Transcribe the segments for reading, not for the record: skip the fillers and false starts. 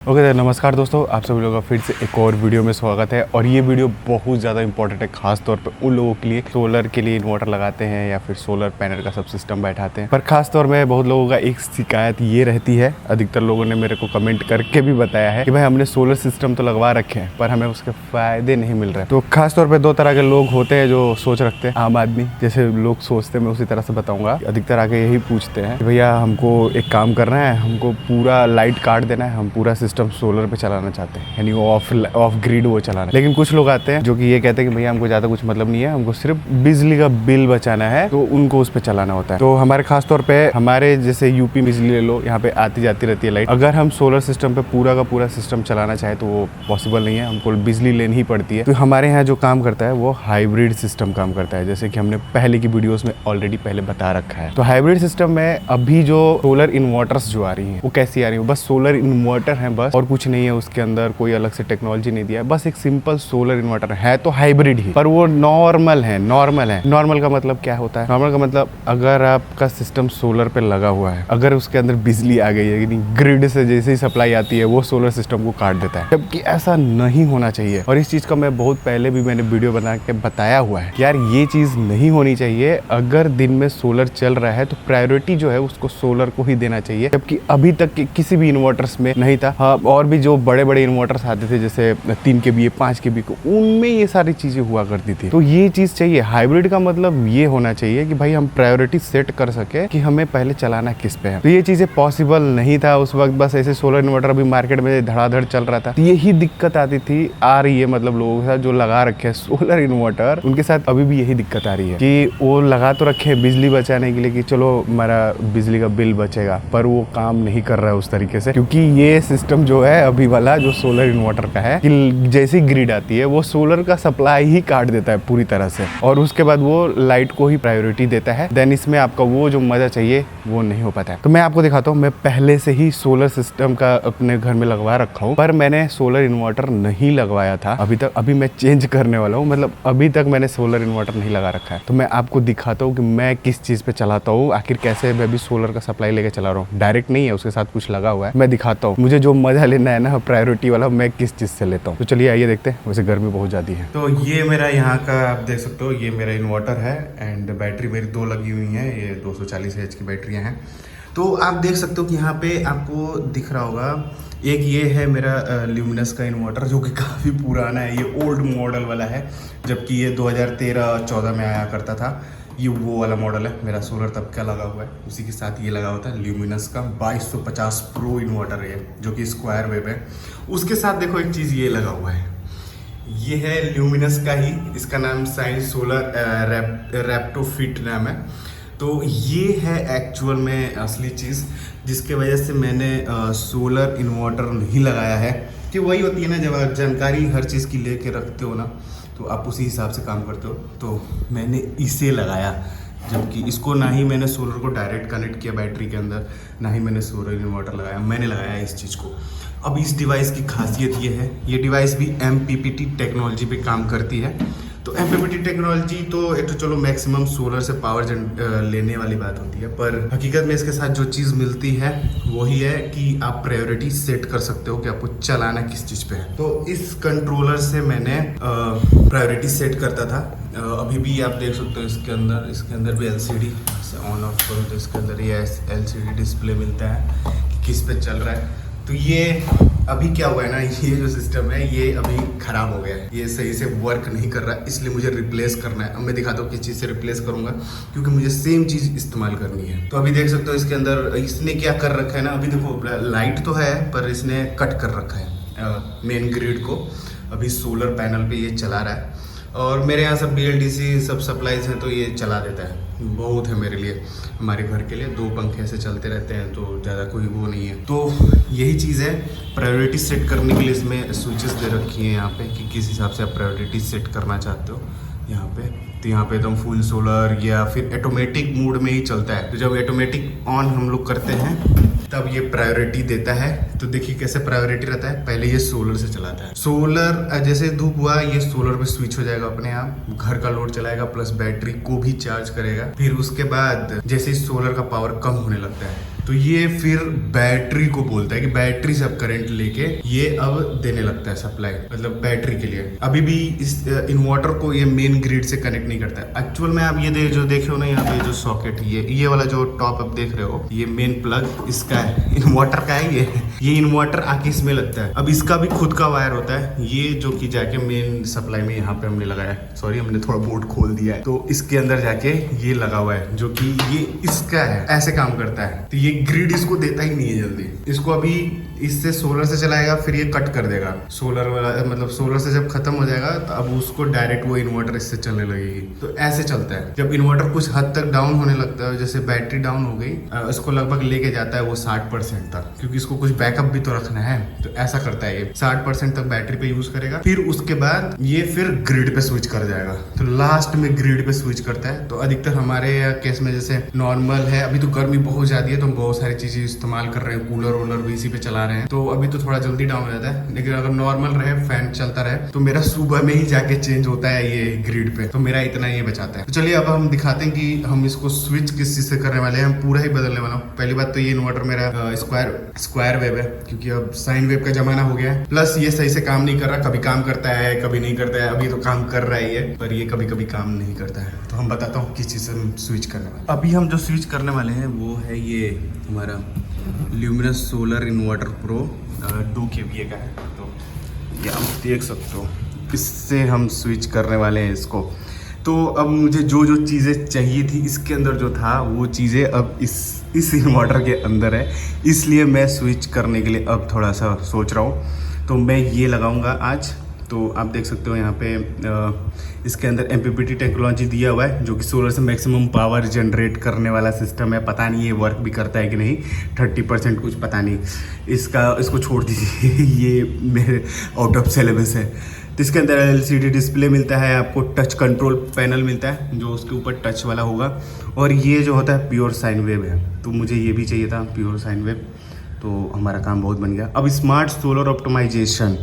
Okay नमस्कार दोस्तों, आप सभी लोगों का फिर से एक और वीडियो में स्वागत है। और ये वीडियो बहुत ज़्यादा इंपॉर्टेंट है, खास तौर पे उन लोगों के लिए सोलर के लिए इन्वर्टर लगाते हैं या फिर सोलर पैनल का सब सिस्टम बैठाते हैं। पर खास तौर में बहुत लोगों का एक शिकायत ये रहती है, अधिकतर लोगों ने मेरे को कमेंट करके भी बताया है कि भाई हमने सोलर सिस्टम तो लगवा रखे हैं पर हमें उसके फ़ायदे नहीं मिल रहे। तो खास तौर पर दो तरह के लोग होते हैं जो सोच रखते हैं। आम आदमी जैसे लोग सोचते हैं, मैं उसी तरह से बताऊँगा। अधिकतर आके यही पूछते हैं कि भैया हमको एक काम करना है, हमको पूरा लाइट काट देना है, हम पूरा सिस्टम सोलर पे चलाना चाहते हैं, यानी ऑफ ग्रिड वो चलाना। लेकिन कुछ लोग आते हैं जो कि ये कहते हैं कि भैया हमको ज़्यादा कुछ मतलब नहीं है, हमको सिर्फ बिजली का बिल बचाना है, तो उनको उस पे चलाना होता है। तो हमारे खास तौर पे हमारे जैसे यूपी बिजली ले लो, यहाँ पे आती जाती रहती है लाइट। अगर हम सोलर सिस्टम पे पूरा का पूरा सिस्टम चलाना चाहे तो वो पॉसिबल नहीं है, हमको बिजली लेनी ही पड़ती है। तो हमारे यहाँ जो काम करता है वो हाइब्रिड सिस्टम काम करता है, जैसे कि हमने पहले की वीडियोस में ऑलरेडी पहले बता रखा है। तो हाइब्रिड सिस्टम में अभी जो सोलर इन्वर्टर्स जो आ रही है वो कैसी आ रही है, बस सोलर इन्वर्टर है बस, और कुछ नहीं है, उसके अंदर कोई अलग से टेक्नोलॉजी नहीं दिया है, बस एक सिंपल सोलर इन्वर्टर है। तो हाइब्रिड ही, पर वो नॉर्मल है। नॉर्मल का मतलब क्या होता है? नॉर्मल का मतलब अगर आपका सिस्टम सोलर पे लगा हुआ है, अगर उसके अंदर बिजली आ गई है, ग्रिड से जैसे ही सप्लाई आती है वो सोलर सिस्टम को काट देता है, जबकि ऐसा नहीं होना चाहिए। और इस चीज का मैं बहुत पहले भी मैंने वीडियो बना के बताया हुआ है कि यार ये चीज नहीं होनी चाहिए। अगर दिन में सोलर चल रहा है तो प्रायोरिटी जो है उसको सोलर को ही देना चाहिए, जबकि अभी तक किसी भी इन्वर्टर्स में नहीं था। हाँ, और भी जो बड़े बड़े इन्वर्टर्स आते थे जैसे 3 kVA 5 kVA को, उनमें ये सारी चीजें हुआ करती थी। तो ये चीज चाहिए। हाइब्रिड का मतलब ये होना चाहिए कि भाई हम प्रायोरिटी सेट कर सके कि हमें पहले चलाना किस पे है। तो ये चीजें पॉसिबल नहीं था उस वक्त। बस ऐसे सोलर इन्वर्टर अभी मार्केट में धड़ाधड़ चल रहा था, तो यही दिक्कत आती थी, आ रही है। मतलब लोगों के साथ जो लगा रखे हैं सोलर इन्वर्टर, उनके साथ अभी भी यही दिक्कत आ रही है कि वो लगा तो रखे हैं बिजली बचाने के लिए कि चलो हमारा बिजली का बिल बचेगा, पर वो काम नहीं कर रहा है उस तरीके से। क्योंकि ये सिस्टम जो है अभी वाला जो सोलर इन्वर्टर का है कि जैसी ग्रिड आती है वो सोलर का सप्लाई ही काट देता है पूरी तरह से, और उसके बाद वो लाइट को ही प्रायोरिटी देता है। देन इसमें आपका वो जो मजा चाहिए वो नहीं हो पाता है। तो मैं आपको दिखाता हूँ, मैं पहले से ही सोलर सिस्टम का अपने घर में लगवा रखा हूँ, पर मैंने सोलर इन्वर्टर नहीं लगवाया था अभी तक। अभी मैं चेंज करने वाला हूँ, मतलब अभी तक मैंने सोलर इन्वर्टर नहीं लगा रखा है। तो मैं आपको दिखाता हूँ कि मैं किस चीज पे चलाता हूँ, आखिर कैसे मैं भी सोलर का सप्लाई लेके चला रहा हूँ। डायरेक्ट नहीं है, उसके साथ कुछ लगा हुआ है। मैं दिखाता हूँ मुझे जो मजा लेना है ना प्रायोरिटी वाला, मैं किस चीज से लेता हूँ। तो चलिए आइए देखते हैं। वैसे गर्मी बहुत ज्यादा है। तो ये मेरा यहाँ का आप देख सकते हो, ये मेरा इन्वर्टर है एंड बैटरी मेरी 2 लगी हुई है। ये 240 एच की बैटरियाँ हैं। तो आप देख सकते हो कि यहाँ पे आपको दिख रहा होगा, एक ये है मेरा ल्यूमिनस का इन्वर्टर जो कि काफ़ी पुराना है, ये ओल्ड मॉडल वाला है, जबकि ये 2013-14 में आया करता था। ये वो वाला मॉडल है, मेरा सोलर तब का लगा हुआ है, उसी के साथ ये लगा होता है ल्यूमिनस का 2250 प्रो इन्वर्टर है जो कि स्क्वायर वेव है। उसके साथ देखो एक चीज़ ये लगा हुआ है, ये है ल्यूमिनस का ही, इसका नाम साइन सोलर रैप्टोफिट नाम है। तो ये है एक्चुअल में असली चीज़ जिसके वजह से मैंने सोलर इन्वर्टर नहीं लगाया है। कि वही होती है ना, जब आप जानकारी हर चीज़ की लेके रखते हो ना तो आप उसी हिसाब से काम करते हो। तो मैंने इसे लगाया, जबकि इसको ना ही मैंने सोलर को डायरेक्ट कनेक्ट किया बैटरी के अंदर, ना ही मैंने सोलर इन्वर्टर लगाया, मैंने लगाया इस चीज़ को। अब इस डिवाइस की खासियत ये है, ये डिवाइस भी MPPT टेक्नोलॉजी पे काम करती है। तो MPPT टेक्नोलॉजी तो एक तो चलो मैक्सिमम सोलर से पावर लेने वाली बात होती है, पर हकीकत में इसके साथ जो चीज़ मिलती है वही है कि आप प्रायोरिटी सेट कर सकते हो कि आपको चलाना किस चीज़ पे है। तो इस कंट्रोलर से मैंने प्रायोरिटी सेट करता था। अभी भी आप देख सकते हो इसके अंदर भी LCD से ऑन ऑफ करो तो इसके अंदर ये LCD डिस्प्ले मिलता है कि किस पे चल रहा है। तो ये अभी क्या हुआ है ना, ये जो सिस्टम है ये अभी ख़राब हो गया है, ये सही से वर्क नहीं कर रहा है, इसलिए मुझे रिप्लेस करना है। अब मैं दिखाता हूँ किस चीज़ से रिप्लेस करूँगा, क्योंकि मुझे सेम चीज़ इस्तेमाल करनी है। तो अभी देख सकते हो इसके अंदर इसने क्या कर रखा है ना, अभी देखो लाइट तो है पर इसने कट कर रखा है मेन ग्रिड को। अभी सोलर पैनल पे ये चला रहा है और मेरे यहाँ सब BLDC सब सप्लाईज हैं तो ये चला देता है। बहुत है मेरे लिए, हमारे घर के लिए 2 पंखे ऐसे चलते रहते हैं, तो ज़्यादा कोई वो नहीं है। तो यही चीज़ है, प्रायोरिटी सेट करने के लिए इसमें स्विचेस दे रखी हैं यहाँ पे कि किस हिसाब से आप प्रायोरिटी सेट करना चाहते हो यहाँ पे। तो यहाँ पे एकदम फुल सोलर या फिर ऑटोमेटिक मोड में ही चलता है। तो जब ऑटोमेटिक ऑन हम लोग करते हैं तब ये प्रायोरिटी देता है। तो देखिए कैसे प्रायोरिटी रहता है, पहले ये सोलर से चलाता है। सोलर जैसे धूप हुआ ये सोलर पे स्विच हो जाएगा अपने आप, घर का लोड चलाएगा प्लस बैटरी को भी चार्ज करेगा। फिर उसके बाद जैसे सोलर का पावर कम होने लगता है तो ये फिर बैटरी को बोलता है कि बैटरी से अब करंट लेके ये अब देने लगता है सप्लाई, मतलब बैटरी के लिए। अभी भी इस इन्वर्टर को ये मेन ग्रिड से कनेक्ट नहीं करता है। एक्चुअल में आप ये जो देखे हो ना यहाँ पे जो सॉकेट, ये वाला जो टॉप आप देख रहे हो, ये मेन प्लग इसका है, इन्वर्टर का है ये इन्वर्टर आके इसमें लगता है। अब इसका भी खुद का वायर होता है, ये जो कि जाके मेन सप्लाई में यहाँ पे हमने लगाया है। सॉरी, हमने थोड़ा बोर्ड खोल दिया है, तो इसके अंदर जाके ये लगा हुआ है जो कि ये इसका है, ऐसे काम करता है। तो ये ग्रिड इसको देता ही नहीं है जल्दी। इसको अभी इससे सोलर से चलाएगा, फिर ये कट कर देगा सोलर वाला, मतलब सोलर से जब खत्म हो जाएगा तो अब उसको डायरेक्ट वो इन्वर्टर इससे चलने लगेगी। तो ऐसे चलता है। जब इन्वर्टर कुछ हद तक डाउन होने लगता है, जैसे बैटरी डाउन हो गई, इसको लगभग लेके जाता है वो 60% तक, क्योंकि इसको कुछ बैकअप भी तो रखना है। तो ऐसा करता है ये 60% तक बैटरी पे यूज करेगा, फिर उसके बाद ये फिर ग्रिड पे स्विच कर जाएगा। तो लास्ट में ग्रिड पे स्विच करता है। तो अधिकतर हमारे केस में जैसे नॉर्मल है, अभी तो गर्मी बहुत ज्यादा है तो हम बहुत सारी चीजें इस्तेमाल कर रहे हैं, कूलर वूलर भी इसी पे चला रहे हैं, तो अभी तो थोड़ा जल्दी डाउन हो जाता है। लेकिन अगर नॉर्मल रहे, फैन चलता रहे, तो मेरा सुबह में ही जाके चेंज होता है ये ग्रिड पे, तो मेरा इतना ये बचाता है। तो चलिए अब हम दिखाते हैं कि हम इसको स्विच किस चीज से करने वाले हैं। हम पूरा ही बदलने वाला हूँ। पहली बात तो ये इन्वर्टर मेरा स्क्वायर वेव है, क्योंकि अब साइन वेव का जमाना हो गया है। प्लस ये सही से काम नहीं कर रहा, कभी काम करता है कभी नहीं करता है। अभी तो काम कर रहा है ये, पर ये कभी कभी काम नहीं करता है। तो हम बताता हूँ किस चीज से हम स्विच करने वाले। अभी हम जो स्विच करने वाले हैं वो है ये हमारा luminous solar inverter pro 2 kVA का है। तो ये आप देख सकते हो, इससे हम स्विच करने वाले हैं इसको। तो अब मुझे जो चीज़ें चाहिए थी इसके अंदर जो था, वो चीज़ें अब इस इन्वर्टर के अंदर है, इसलिए मैं स्विच करने के लिए अब थोड़ा सा सोच रहा हूँ। तो मैं ये लगाऊंगा आज। तो आप देख सकते हो यहाँ पे इसके अंदर MPPT टेक्नोलॉजी दिया हुआ है, जो कि सोलर से मैक्सिमम पावर जनरेट करने वाला सिस्टम है। पता नहीं ये वर्क भी करता है कि नहीं, 30% कुछ पता नहीं, इसको छोड़ दीजिए ये मेरे आउट ऑफ सिलेबस है। तो इसके अंदर LCD डिस्प्ले मिलता है आपको, टच कंट्रोल पैनल मिलता है जो उसके ऊपर टच वाला होगा, और ये जो होता है प्योर साइन वेव है। तो मुझे ये भी चाहिए था प्योर साइन वेव, तो हमारा काम बहुत बन गया। अब स्मार्ट सोलर ऑप्टिमाइजेशन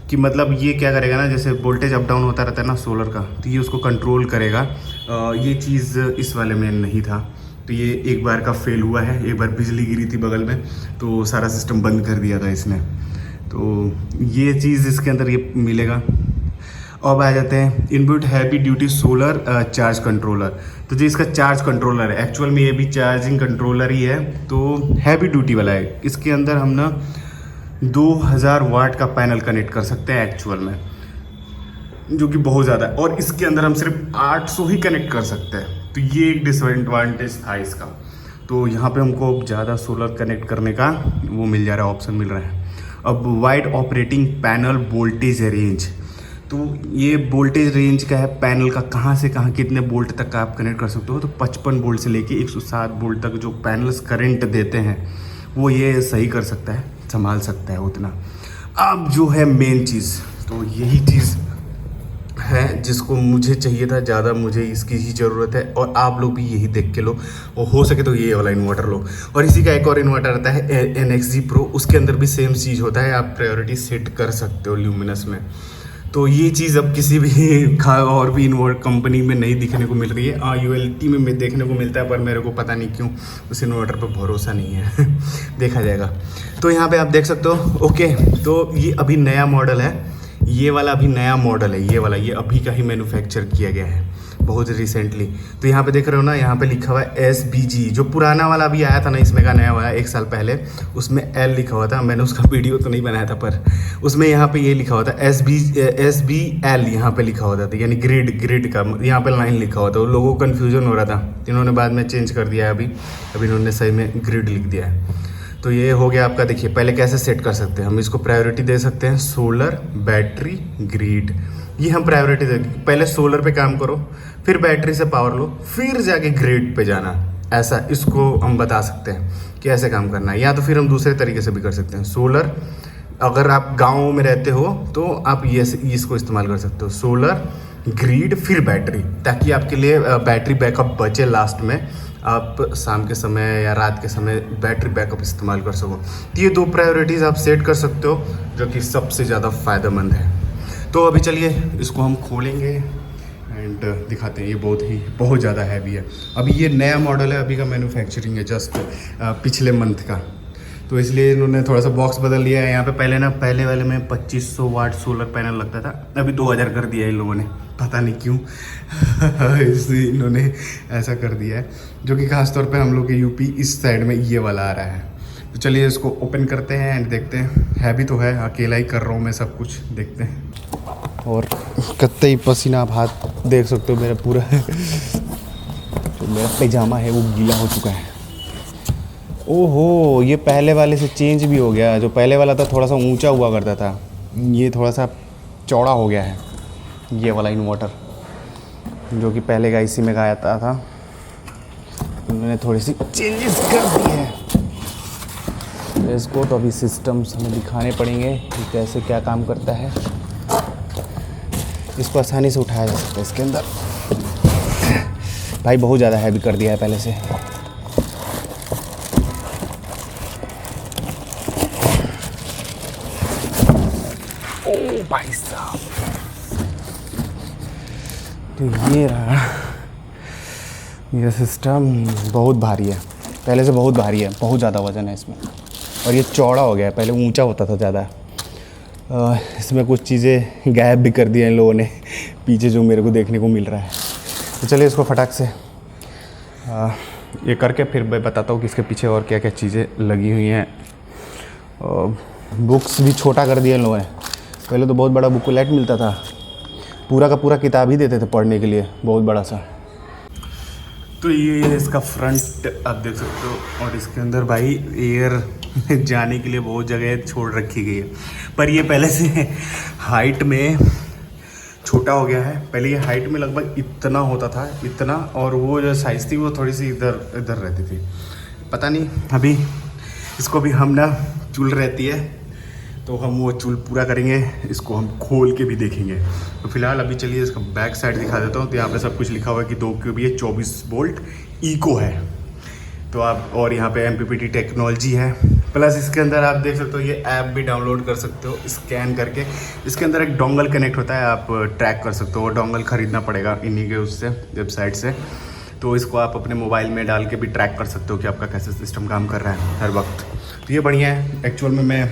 कि मतलब ये क्या करेगा ना, जैसे वोल्टेज अप डाउन होता रहता है ना सोलर का, तो ये उसको कंट्रोल करेगा। ये चीज़ इस वाले में नहीं था, तो ये एक बार का फेल हुआ है। एक बार बिजली गिरी थी बगल में, तो सारा सिस्टम बंद कर दिया था इसने। तो ये चीज़ इसके अंदर ये मिलेगा। अब आ जाते हैं inbuilt heavy duty solar charge controller. तो जो इसका चार्ज कंट्रोलर है, एक्चुअल में ये भी चार्जिंग कंट्रोलर ही है, तो हैवी ड्यूटी वाला है। इसके अंदर हम ना 2000 वाट का पैनल कनेक्ट कर सकते हैं एक्चुअल में, जो कि बहुत ज़्यादा है। और इसके अंदर हम सिर्फ 800 ही कनेक्ट कर सकते हैं, तो ये एक डिसएडवांटेज था इसका। तो यहाँ पे हमको ज़्यादा सोलर कनेक्ट करने का वो मिल जा रहा है, ऑप्शन मिल रहा है। अब wide operating panel voltage range, तो ये वोल्टेज रेंज का है पैनल का, कहाँ से कहाँ कितने वोल्ट तक का आप कनेक्ट कर सकते हो। तो 55 वोल्ट से लेके 107 वोल्ट तक जो पैनल्स करंट देते हैं वो ये सही कर सकता है, संभाल सकता है उतना। अब जो है मेन चीज़, तो यही चीज़ है जिसको मुझे चाहिए था ज़्यादा, मुझे इसकी ही ज़रूरत है। और आप लोग भी यही देख के लो, और हो सके तो ये वाला इन्वर्टर लो। और इसी का एक और इन्वर्टर आता है NXG Pro, उसके अंदर भी सेम चीज़ होता है, आप प्रायोरिटी सेट कर सकते हो ल्यूमिनस में। तो ये चीज़ अब किसी भी और भी इन्वर्टर कंपनी में नहीं दिखने को मिल रही है। ULT में देखने को मिलता है, पर मेरे को पता नहीं क्यों उस इन्वर्टर पर भरोसा नहीं है देखा जाएगा। तो यहाँ पे आप देख सकते हो। ओके, तो ये अभी नया मॉडल है, ये वाला अभी नया मॉडल है, ये वाला ये अभी का ही मैन्युफैक्चर किया गया है बहुत रिसेंटली। तो यहाँ पे देख रहे हो ना, यहाँ पे लिखा हुआ है SBG। जो पुराना वाला अभी आया था ना, इसमें का नया हुआ है 1 साल पहले, उसमें L लिखा हुआ था। मैंने उसका वीडियो तो नहीं बनाया था, पर उसमें यहाँ पे ये लिखा हुआ था SBL, यहाँ पे लिखा हुआ था, यानी ग्रिड का यहाँ पे लाइन लिखा हुआ था। लोगों को कन्फ्यूजन हो रहा था, इन्होंने बाद में चेंज कर दिया है। अभी इन्होंने सही में ग्रिड लिख दिया है। तो ये हो गया आपका। देखिए पहले कैसे सेट कर सकते हैं हम इसको, प्रायोरिटी दे सकते हैं सोलर, बैटरी, ग्रिड। ये हम प्रायोरिटी दे, पहले सोलर पे काम करो, फिर बैटरी से पावर लो, फिर जाके ग्रिड पे जाना। ऐसा इसको हम बता सकते हैं कि ऐसे काम करना है। या तो फिर हम दूसरे तरीके से भी कर सकते हैं। सोलर, अगर आप गाँव में रहते हो तो आप ये इसको इस्तेमाल कर सकते हो, सोलर, ग्रिड, फिर बैटरी, ताकि आपके लिए बैटरी बैकअप बचे। लास्ट में आप शाम के समय या रात के समय बैटरी बैकअप इस्तेमाल कर सको। तो ये 2 प्रायोरिटीज़ आप सेट कर सकते हो, जो कि सबसे ज़्यादा फ़ायदेमंद है। तो अभी चलिए इसको हम खोलेंगे एंड दिखाते हैं। ये बहुत ज़्यादा हैवी है। अभी ये नया मॉडल है, अभी का मैन्युफैक्चरिंग है जस्ट पिछले मंथ का, तो इसलिए इन्होंने थोड़ा सा बॉक्स बदल लिया है। यहाँ पे पहले वाले में 2500 वाट सोलर पैनल लगता था, अभी 2000 कर दिया है इन लोगों ने, पता नहीं क्यों इसलिए इन्होंने ऐसा कर दिया है, जो कि खासतौर पे हम लोग के यूपी इस साइड में ये वाला आ रहा है। तो चलिए इसको ओपन करते हैं एंड देखते हैं। हैवी तो है, अकेला ही कर रहा हूँ मैं सब कुछ, देखते हैं। और कतई पसीना, आप हाथ देख सकते हो मेरा पूरा जो मेरा पैजामा है वो गीला हो चुका है। ओहो, ये पहले वाले से चेंज भी हो गया। जो पहले वाला था थोड़ा सा ऊंचा हुआ करता था, ये थोड़ा सा चौड़ा हो गया है। ये वाला इन्वर्टर जो कि पहले का इसी में का आता था, उन्होंने थोड़ी सी चेंजेस कर दी है। तो इसको तो अभी सिस्टम्स हमें दिखाने पड़ेंगे कि कैसे क्या काम करता है। इसको आसानी से उठाया जा सकता है इसके अंदर। भाई बहुत ज़्यादा हैवी कर दिया है पहले से। ओ भाई साहब, तो ये रहा ये सिस्टम। बहुत भारी है, पहले से बहुत भारी है, बहुत ज़्यादा वज़न है इसमें। और ये चौड़ा हो गया है, पहले ऊंचा होता था ज़्यादा। इसमें कुछ चीज़ें गायब भी कर दी हैं इन लोगों ने पीछे, जो मेरे को देखने को मिल रहा है। तो चलिए इसको फटाक से ये करके फिर मैं बताता हूँ कि इसके पीछे और क्या क्या चीज़ें लगी हुई हैं। बुक्स भी छोटा कर दिया इन लोगों ने। पहले तो बहुत बड़ा बुकलेट मिलता था, पूरा का पूरा किताब ही देते थे पढ़ने के लिए, बहुत बड़ा सा। तो ये इसका फ्रंट आप देख सकते हो, और इसके अंदर भाई एयर जाने के लिए बहुत जगह छोड़ रखी गई है। पर ये पहले से हाइट में छोटा हो गया है। पहले ये हाइट में लगभग इतना होता था, इतना, और वो जो साइज़ थी वो थोड़ी सी इधर इधर रहती थी। पता नहीं, अभी इसको भी हम ना चूल रहती है तो हम वो चूल पूरा करेंगे, इसको हम खोल के भी देखेंगे। तो फिलहाल अभी चलिए इसका बैक साइड दिखा देता हूँ। तो यहाँ पे सब कुछ लिखा हुआ है कि 2 kVA 24 वोल्ट इको है। तो आप, और यहाँ पे MPPT टेक्नोलॉजी है, प्लस इसके अंदर आप देख सकते हो ये ऐप भी डाउनलोड कर सकते हो स्कैन करके। इसके अंदर एक डोंगल कनेक्ट होता है, आप ट्रैक कर सकते हो। वो डोंगल ख़रीदना पड़ेगा इन्हीं के उससे वेबसाइट से। तो इसको आप अपने मोबाइल में डाल के भी ट्रैक कर सकते हो कि आपका कैसे सिस्टम काम कर रहा है हर वक्त। तो ये बढ़िया है। एक्चुअल में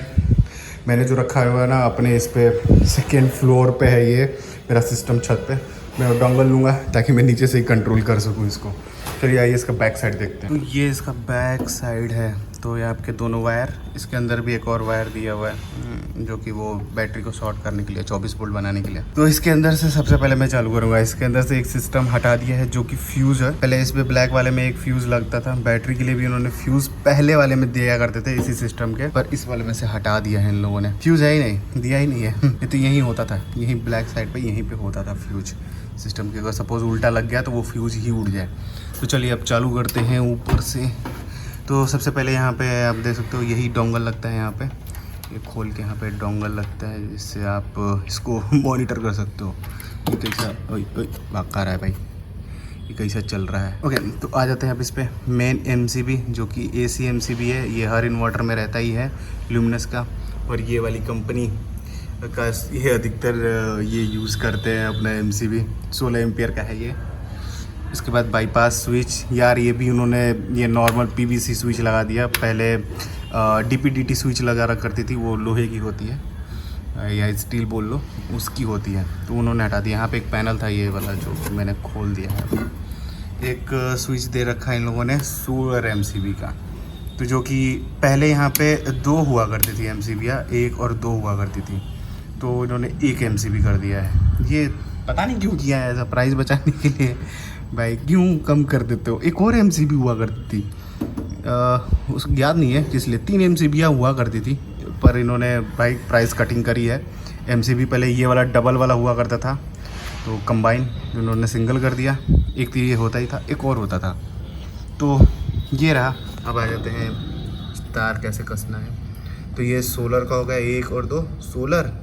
मैंने जो रखा हुआ है ना अपने इस पे 2nd फ्लोर पे है ये मेरा सिस्टम, छत पे। मैं डोंगल लूँगा ताकि मैं नीचे से ही कंट्रोल कर सकूँ इसको। चलिए आइए इसका बैक साइड देखते हैं। तो ये इसका बैक साइड है। तो ये आपके दोनों वायर, इसके अंदर भी एक और वायर दिया हुआ है जो कि वो बैटरी को शॉर्ट करने के लिए, 24 वोल्ट बनाने के लिए। तो इसके अंदर से सबसे पहले मैं चालू करूँगा। इसके अंदर से एक सिस्टम हटा दिया है जो कि फ्यूज़ है। पहले इस पे ब्लैक वाले में एक फ्यूज़ लगता था, बैटरी के लिए भी उन्होंने फ्यूज़ पहले वाले में दिया करते थे इसी सिस्टम के, पर इस वाले में से हटा दिया है इन लोगों ने। फ्यूज़ है ही नहीं, दिया ही नहीं है। ये तो यहीं होता था, यहीं ब्लैक साइड पर यहीं पर होता था फ्यूज सिस्टम के। अगर सपोज उल्टा लग गया तो वो फ्यूज़ ही उड़ जाए। तो चलिए अब चालू करते हैं ऊपर से। तो सबसे पहले यहाँ पे आप देख सकते हो यही डोंगल लगता है। यहाँ पे ये खोल के यहाँ पे डोंगल लगता है, जिससे आप इसको मॉनिटर कर सकते हो ये कैसा भाग रहा है भाई, ये कैसा चल रहा है। ओके, तो आ जाते हैं अब इस पर मेन MCB, जो कि AC MCB है। ये हर इन्वर्टर में रहता ही है ल्यूमिनस का, और ये वाली कंपनी का ये अधिकतर ये यूज़ करते हैं अपना MCB। 16 एम्पियर का है ये। इसके बाद बाईपास स्विच, यार ये भी उन्होंने ये नॉर्मल PVC स्विच लगा दिया। पहले DPDT स्विच लगा रख करती थी, वो लोहे की होती है या स्टील बोल लो, उसकी होती है, तो उन्होंने हटा दिया। यहाँ पे एक पैनल था ये वाला जो मैंने खोल दिया है। एक स्विच दे रखा है इन लोगों ने सोलर MCB का, तो जो कि पहले यहाँ पे 2 हुआ करती थी MCB, 1 और 2 हुआ करती थी, तो इन्होंने 1 MCB कर दिया है। ये पता नहीं क्यों किया है ऐसा, प्राइस बचाने के लिए। भाई क्यों कम कर देते हो। एक और MCB हुआ करती थी, उसको याद नहीं है किस लिए, 3 MCB हुआ करती थी, पर इन्होंने भाई प्राइस कटिंग करी है। MCB पहले ये वाला डबल वाला हुआ करता था, तो कंबाइन इन्होंने सिंगल कर दिया। एक तो ये होता ही था, एक और होता था, तो ये रहा। अब आ जाते हैं तार कैसे कसना है। तो ये सोलर का हो गया 1 और 2 सोलर,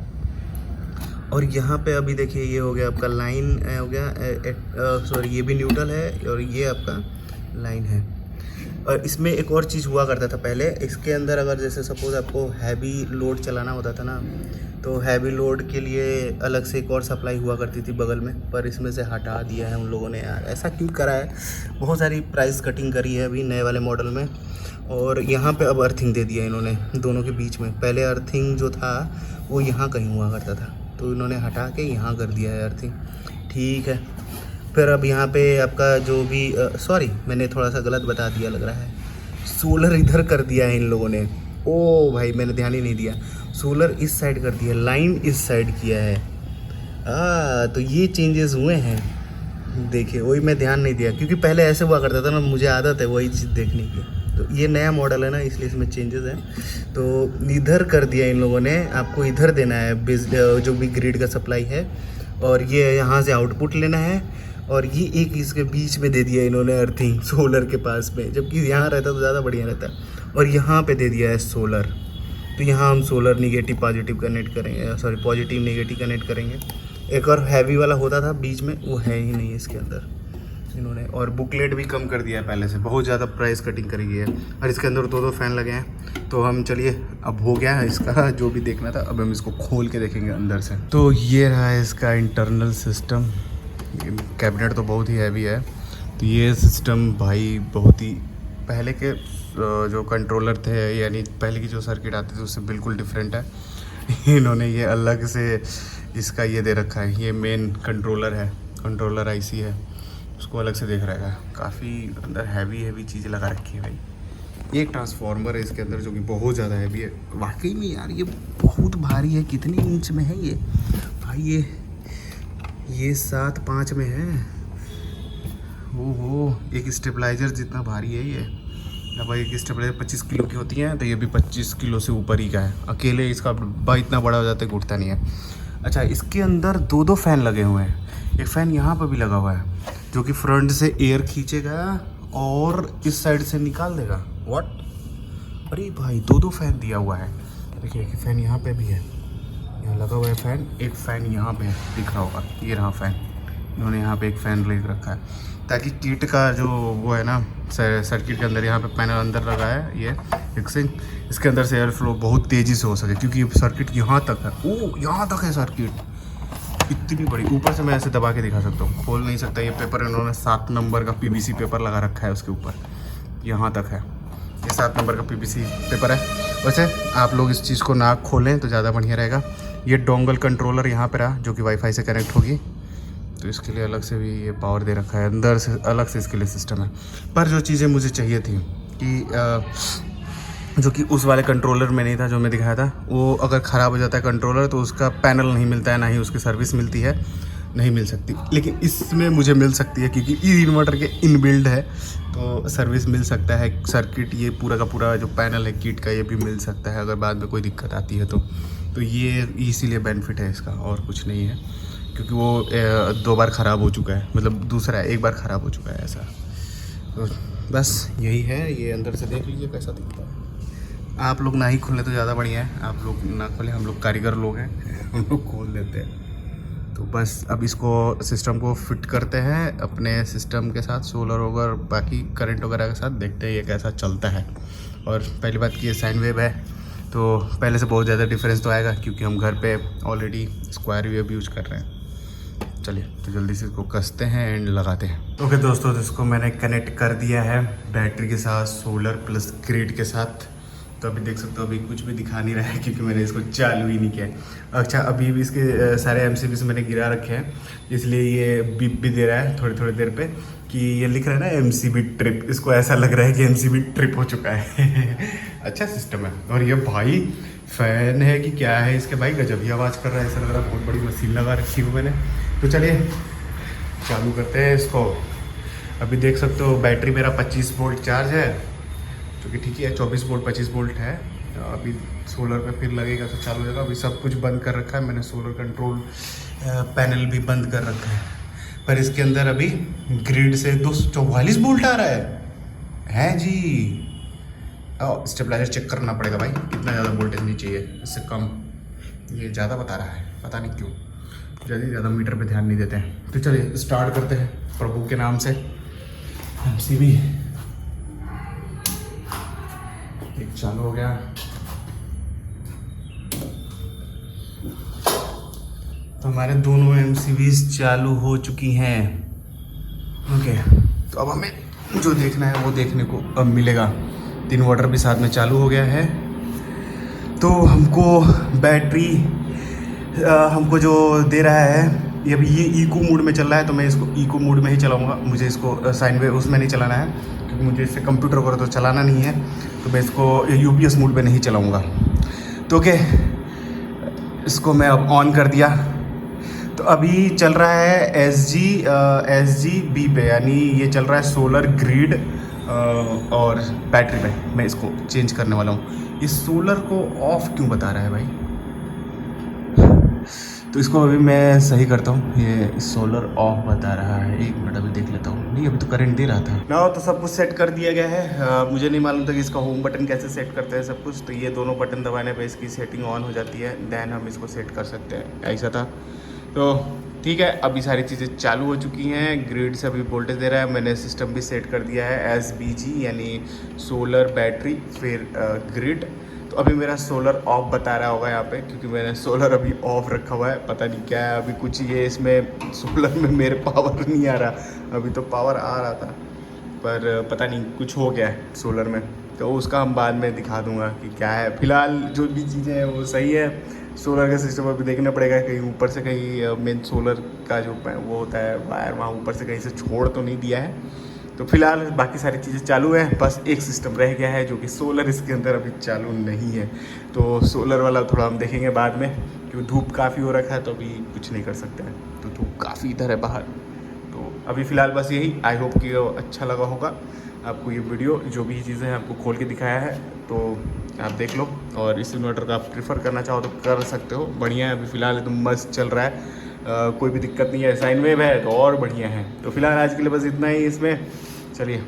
और यहाँ पे अभी देखिए ये हो गया आपका लाइन हो गया, सॉरी ये भी न्यूट्रल है और ये आपका लाइन है। और इसमें एक और चीज़ हुआ करता था पहले, इसके अंदर अगर जैसे सपोज़ आपको हैवी लोड चलाना होता था ना, तो हैवी लोड के लिए अलग से एक और सप्लाई हुआ करती थी बगल में, पर इसमें से हटा दिया है उन लोगों ने। यार ऐसा क्यों करा है? बहुत सारी प्राइस कटिंग करी है अभी नए वाले मॉडल में। और यहाँ पे अब अर्थिंग दे दिया इन्होंने दोनों के बीच में। पहले अर्थिंग जो था वो यहाँ कहीं हुआ करता था, तो इन्होंने हटा के यहाँ कर दिया है अर्थिंग। ठीक है, फिर अब यहाँ पे आपका जो भी सॉरी मैंने थोड़ा सा गलत बता दिया लग रहा है, सोलर इधर कर दिया है इन लोगों ने। ओ भाई मैंने ध्यान ही नहीं दिया, सोलर इस साइड कर दिया, लाइन इस साइड किया है। तो ये चेंजेस हुए हैं, देखिए वही मैं ध्यान नहीं दिया क्योंकि पहले ऐसे हुआ करता था ना, मुझे आदत है वही चीज़ देखने की। तो ये नया मॉडल है ना, इसलिए इसमें चेंजेस हैं। तो इधर कर दिया इन लोगों ने, आपको इधर देना है जो भी ग्रिड का सप्लाई है, और ये यहाँ से आउटपुट लेना है, और ये एक इसके बीच में दे दिया इन्होंने अर्थिंग सोलर के पास में, जबकि यहाँ रहता तो ज़्यादा बढ़िया रहता। और यहाँ पे दे दिया है सोलर, तो यहाँ हम सोलर निगेटिव पॉजिटिव कनेक्ट करेंगे, सॉरी पॉजिटिव नेगेटिव कनेक्ट करेंगे। एक और हैवी वाला होता था बीच में, वो है ही नहीं इसके अंदर इन्होंने। और बुकलेट भी कम कर दिया है पहले से, बहुत ज़्यादा प्राइस कटिंग करी गई है। और इसके अंदर दो फैन लगे हैं। तो हम चलिए, अब हो गया है इसका जो भी देखना था, अब हम इसको खोल के देखेंगे अंदर से। तो ये रहा है इसका इंटरनल सिस्टम। कैबिनेट तो बहुत ही हैवी है। तो ये सिस्टम भाई बहुत ही पहले के जो कंट्रोलर थे, यानी पहले की जो सर्किट आती थी उससे बिल्कुल डिफरेंट है। इन्होंने ये अलग से इसका ये दे रखा है, ये मेन कंट्रोलर है, कंट्रोलर आईसी है, उसको अलग से देख रहा है। काफ़ी अंदर हैवी चीज़ें लगा रखी है भाई। एक ट्रांसफार्मर है इसके अंदर जो कि बहुत ज़्यादा हैवी है। वाकई में यार ये बहुत भारी है। कितनी इंच में है ये भाई? ये 7.5 में है। ओहो, एक स्टेबलाइजर जितना भारी है ये। अब एक स्टेबलाइजर 25 किलो की होती है, तो ये भी 25 किलो से ऊपर ही का है। अकेले इसका डब्बा इतना बड़ा हो जाता है कि उठता नहीं है। अच्छा, इसके अंदर दो फैन लगे हुए हैं। एक फ़ैन यहाँ पर भी लगा हुआ है जो कि फ्रंट से एयर खींचेगा और इस साइड से निकाल देगा। व्हाट? अरे भाई दो फैन दिया हुआ है। देखिए एक फ़ैन यहाँ पे भी है, यहाँ लगा हुआ है फ़ैन। एक फ़ैन यहाँ पे दिख रहा होगा, ये रहा फ़ैन। इन्होंने यहाँ पे एक फ़ैन ले रखा है ताकि किट का जो वो है ना सर्किट के अंदर, यहाँ पे पैनल अंदर लगा है ये फिक्सिंग, इसके अंदर से एयर फ्लो बहुत तेज़ी से हो सके, क्योंकि सर्किट यहाँ तक है। ओ यहाँ तक है सर्किट, इतनी बड़ी। ऊपर से मैं ऐसे दबा के दिखा सकता हूँ, खोल नहीं सकता। ये पेपर इन्होंने 7 नंबर का PVC पेपर लगा रखा है उसके ऊपर, यहाँ तक है। ये 7 नंबर का PVC पेपर है। वैसे आप लोग इस चीज़ को ना खोलें तो ज़्यादा बढ़िया रहेगा। ये डोंगल कंट्रोलर यहाँ पर रहा जो कि वाईफाई से कनेक्ट होगी, तो इसके लिए अलग से भी ये पावर दे रखा है। अंदर से अलग से इसके लिए सिस्टम है। पर जो चीज़ें मुझे चाहिए थी कि जो कि उस वाले कंट्रोलर में नहीं था जो मैं दिखाया था, वो अगर ख़राब हो जाता है कंट्रोलर तो उसका पैनल नहीं मिलता है, ना ही उसकी सर्विस मिलती है, नहीं मिल सकती। लेकिन इसमें मुझे मिल सकती है क्योंकि इन्वर्टर के इनबिल्ड है, तो सर्विस मिल सकता है। सर्किट ये पूरा का पूरा जो पैनल है किट का, ये भी मिल सकता है अगर बाद में कोई दिक्कत आती है तो ये इसीलिए बेनिफिट है इसका, और कुछ नहीं है। क्योंकि वो 2 बार ख़राब हो चुका है, मतलब दूसरा है, 1 बार ख़राब हो चुका है ऐसा। तो बस यही है। ये अंदर से देख लीजिए कैसा दिखता है। आप लोग ना ही खोलें तो ज़्यादा बढ़िया है। आप लोग ना खोलें, हम लोग कारीगर लोग हैं, हम लोग खोल लेते हैं। तो बस अब इसको सिस्टम को फिट करते हैं अपने सिस्टम के साथ, सोलर वगैरह बाकी करंट वगैरह के साथ, देखते हैं ये कैसा चलता है। और पहली बात कि ये साइन वेव है, तो पहले से बहुत ज़्यादा डिफरेंस तो आएगा क्योंकि हम घर पे ऑलरेडी स्क्वायर वेव यूज़ कर रहे हैं। चलिए तो जल्दी से इसको कसते हैं एंड लगाते हैं। ओके दोस्तों, तो इसको मैंने कनेक्ट कर दिया है बैटरी के साथ, सोलर प्लस ग्रिड के साथ। तो अभी देख सकते हो अभी कुछ भी दिखा नहीं रहा है क्योंकि मैंने इसको चालू ही नहीं किया। अच्छा, अभी भी इसके सारे MCBs मैंने गिरा रखे हैं, इसलिए ये बीप भी दे रहा है थोड़ी देर पे कि ये लिख रहा है ना MCB ट्रिप। इसको ऐसा लग रहा है कि MCB ट्रिप हो चुका है। अच्छा सिस्टम है। और ये भाई फ़ैन है कि क्या है इसके, भाई गजब ही आवाज़ कर रहा है, ऐसा लग रहा है बहुत बड़ी मशीन लगा रखी है मैंने। तो चलिए चालू करते हैं इसको। अभी देख सकते हो बैटरी मेरा 25 वोल्ट चार्ज है, जो कि ठीक है। 24 वोल्ट 25 वोल्ट है। अभी सोलर पे फिर लगेगा तो चालू हो जाएगा। अभी सब कुछ बंद कर रखा है मैंने, सोलर कंट्रोल पैनल भी बंद कर रखा है। पर इसके अंदर अभी ग्रिड से 244 वोल्ट आ रहा है जी। स्टेबलाइजर चेक करना पड़ेगा भाई, कितना ज़्यादा वोल्टेज नहीं चाहिए, इससे कम। ये ज़्यादा बता रहा है, पता नहीं क्यों। ज़्यादा मीटर पे ध्यान नहीं देते हैं। तो चलिए स्टार्ट करते हैं प्रभु के नाम से। MCB चालू हो गया। तो हमारे दोनों MCBs चालू हो चुकी हैं। ओके, तो अब हमें जो देखना है वो देखने को अब मिलेगा। 3 वाटर भी साथ में चालू हो गया है। तो हमको बैटरी हमको जो दे रहा है ये इको मोड में चल रहा है, तो मैं इसको इको मोड में ही चलाऊंगा। मुझे इसको साइन वेव उसमें नहीं चलाना है, क्योंकि मुझे इससे कंप्यूटर वगैरह तो चलाना नहीं है, तो मैं इसको UPS मोड में नहीं चलाऊंगा। तो ओके, इसको मैं अब ऑन कर दिया। तो अभी चल रहा है SGB पे, यानी ये चल रहा है सोलर ग्रिड और बैटरी पे। मैं इसको चेंज करने वाला हूँ। ये सोलर को ऑफ क्यों बता रहा है भाई? तो इसको अभी मैं सही करता हूँ। ये सोलर ऑफ बता रहा है, 1 मिनट अभी देख लेता हूँ। नहीं, अभी तो करंट दे रहा था ना। तो सब कुछ सेट कर दिया गया है। मुझे नहीं मालूम था कि इसका होम बटन कैसे सेट करते हैं सब कुछ। तो ये दोनों बटन दबाने पे इसकी सेटिंग ऑन हो जाती है, देन हम इसको सेट कर सकते हैं। ऐसा था। तो ठीक है, अभी सारी चीज़ें चालू हो चुकी हैं। ग्रिड से अभी वोल्टेज दे रहा है। मैंने सिस्टम भी सेट कर दिया है SBG, यानी सोलर बैटरी फिर ग्रिड। तो अभी मेरा सोलर ऑफ बता रहा होगा यहाँ पे, क्योंकि मैंने सोलर अभी ऑफ रखा हुआ है। पता नहीं क्या है अभी, कुछ ये इसमें सोलर में मेरे पावर नहीं आ रहा। अभी तो पावर आ रहा था, पर पता नहीं कुछ हो गया है सोलर में। तो उसका हम बाद में दिखा दूंगा कि क्या है। फिलहाल जो भी चीज़ें हैं वो सही है। सोलर का सिस्टम अभी देखना पड़ेगा, कहीं ऊपर से कहीं मेन सोलर का जो वो होता है वायर, वहाँ ऊपर से कहीं से छोड़ तो नहीं दिया है। तो फिलहाल बाकी सारी चीज़ें चालू हैं, बस एक सिस्टम रह गया है जो कि सोलर इसके अंदर अभी चालू नहीं है। तो सोलर वाला थोड़ा हम देखेंगे बाद में, क्योंकि धूप काफ़ी हो रखा है, तो अभी कुछ नहीं कर सकते हैं। तो धूप काफ़ी इधर है बाहर। तो अभी फ़िलहाल बस यही। आई होप कि अच्छा लगा होगा आपको ये वीडियो। जो भी चीज़ें हैं आपको खोल के दिखाया है, तो आप देख लो। और इस इन्वर्टर का आप प्रीफर करना चाहो तो कर सकते हो, बढ़िया है। अभी फ़िलहाल एकदम मस्त चल रहा है। कोई भी दिक्कत नहीं है। साइन वेव है तो और बढ़िया है। तो फिलहाल आज के लिए बस इतना ही इसमें। चलिए।